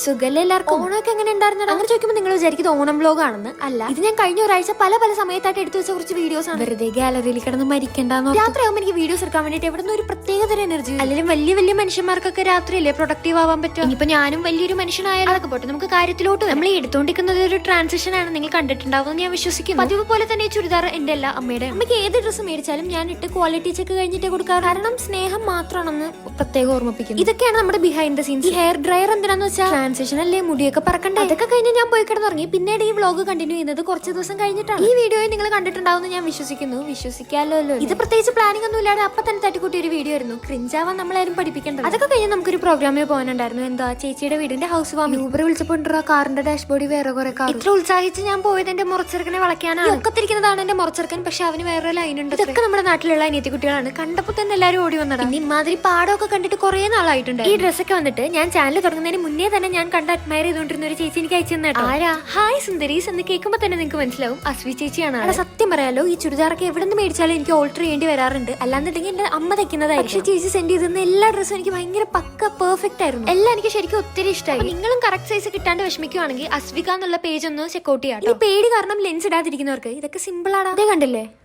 സുഖല്ലേ എല്ലാവർക്കും? ഓണമൊക്കെ എങ്ങനെ ഉണ്ടായിരുന്നു? അങ്ങനെ ചോദിക്കുമ്പോൾ നിങ്ങൾ വിചാരിക്കുന്നത് ഓണം വ്ലോഗ് ആണെന്ന്. അല്ല, ഇത് ഞാൻ കഴിഞ്ഞ ഒരാഴ്ച പല സമയത്തായിട്ട് എടുത്തു വെച്ച കുറച്ച് വീഡിയോസ് ആണ്. വെറുതെ ഗാലറിയിൽ കിടന്ന് മരിക്കണ്ടെന്നോ. രാത്രിയാകുമ്പോൾ എനിക്ക് വീഡിയോസ് എടുക്കാൻ വേണ്ടിയിട്ട് എവിടെ നിന്ന് ഒരു പ്രത്യേകതരം എനർജി. അല്ലെങ്കിൽ വലിയ മനുഷ്യന്മാർക്കൊക്കെ രാത്രിയല്ലേ പ്രൊഡക്റ്റീവ് ആവാൻ പറ്റും. ഇനിയിപ്പോ ഞാനും വലിയൊരു മനുഷ്യനായാലും അതൊക്കെ പോട്ടെ, നമുക്ക് കാര്യത്തിലോട്ട് നമ്മൾ ഈ എടുത്തോണ്ടിരിക്കുന്നത് ഒരു ട്രാൻസിഷൻ ആണ്. നിങ്ങൾ കണ്ടിട്ടുണ്ടാവും ഞാൻ വിശ്വസിക്കുന്നു. പതിവ് പോലെ തന്നെ ചുരിദാർ എന്റെ അല്ല, അമ്മയുടെ. അമ്മയ്ക്ക് ഏത് ഡ്രസ്സ് മേടിച്ചാലും ഞാൻ ഇട്ട് ക്വാളിറ്റി ചെക്ക് കഴിഞ്ഞിട്ടേ കൊടുക്കാറ്. കാരണം സ്നേഹം മാത്രമാണെന്ന് പ്രത്യേകം ഓർമ്മിപ്പിക്കുന്നു. ഇതൊക്കെയാണ് നമ്മുടെ behind the scenes. Hair dryer എന്തിനാന്ന് വെച്ചാൽ ട്രാൻസിഷൻ അല്ലേ, മുടിയൊക്കെ പറക്കണ്ടേ. അതൊക്കെ കഴിഞ്ഞ് ഞാൻ പോയി കിടന്നുറങ്ങി. പിന്നീട് ഈ വ്ലോഗ് കണ്ടിന്യൂ ചെയ്യുന്നത് കുറച്ച് ദിവസം കഴിഞ്ഞിട്ടാണ്. ഈ വീഡിയോ നിങ്ങൾ കണ്ടിട്ടുണ്ടാവുന്ന ഞാൻ വിശ്വസിക്കുന്നു. വിശ്വസിക്കാമല്ലോ. ഇത് പ്രത്യേകിച്ച് പ്ലാനിംഗ് ഒന്നും ഇല്ലാതെ അപ്പൊ തന്നെ തട്ടിക്കൂട്ടി ഒരു വീഡിയോ ആയിരുന്നു. ക്രിഞ്ചാവാൻ നമ്മളാരും പഠിപ്പിക്കേണ്ടത്. അതൊക്കെ കഴിഞ്ഞ് നമുക്കൊരു പ്രോഗ്രാമിൽ പോകാനുണ്ടായിരുന്നു. എന്താ, ചേച്ചിയുടെ വീടിന്റെ ഹൗസ് വാമിംഗ്. ഊബർ വിളിച്ചപ്പോൾ കാറിന്റെ ഡാഷ്ബോർഡിൽ വേറെ കുറെ കാർ. ഇത്ര ഉത്സാഹിച്ച് ഞാൻ പോയത് എന്റെ മുറച്ചെറുക്കനെ വളയ്ക്കാനാണ്. ഒക്കത്തിരിക്കുന്നതാണ് എന്റെ മുറച്ചെറുക്കൻ. പക്ഷെ അവന് വേറെ ലൈൻ ഉണ്ട്. ഇതൊക്കെ നമ്മുടെ നാട്ടിലുള്ള അനിയത്തി കുട്ടികളാണ്. കണ്ടപ്പോൾ തന്നെ എല്ലാവരും ഓടി വന്നതാണ്. പിന്നെ ഇമാതിരി പാടമൊക്കെ കണ്ടിട്ട് കുറെ നാളായിട്ടുണ്ട്. ഈ ഡ്രസ്സൊക്കെ വന്നിട്ട് ഞാൻ ചാനൽ തുടങ്ങുന്നതിന് മുന്നേ തന്നെ ഞാൻ കണ്ട് അഡ്മയർ ചെയ്തുകൊണ്ടിരുന്ന ഒരു ചേച്ചി എനിക്ക് അയച്ചു തന്നിട്ട്. ആരാ? ഹായ് സുന്ദരീസ് എന്ന് കേൾക്കുമ്പോൾ തന്നെ നിങ്ങൾക്ക് മനസ്സിലാവും അസ്വി ചേച്ചിയാണ്. അവിടെ സത്യം പറയാലോ, ഈ ചുരിദാറൊക്കെ എവിടെ നിന്ന് മേടിച്ചാലും എനിക്ക് ഓൾട്ടർ ചെയ്യേണ്ടി വരാറുണ്ട്. അല്ലാന്നുണ്ടെങ്കിൽ എന്റെ അമ്മ തയ്ക്കുന്നതായി. പക്ഷേ ചേച്ചി സെൻഡ് ചെയ്തിരുന്ന എല്ലാ ഡ്രസ്സും എനിക്ക് ഭയങ്കര പക്ക പെർഫെക്റ്റ് ആയിരുന്നു. എല്ലാം എനിക്ക് ശരിക്കും ഒത്തിരി ഇഷ്ടമായി. നിങ്ങളും കറക്റ്റ് സൈസ് കിട്ടാണ്ട് വിഷമിക്കുവാണെങ്കിൽ അസ്വിക എന്നുള്ള പേജ് ഒന്ന് ചെക്കൗട്ട് ചെയ്യാം. ഈ പേടി കാരണം ലെൻസ് ഇടാതിരിക്കുന്നവർക്ക് ഇതൊക്കെ സിമ്പിൾ ആണ്. അതേ കണ്ടില്ലേ?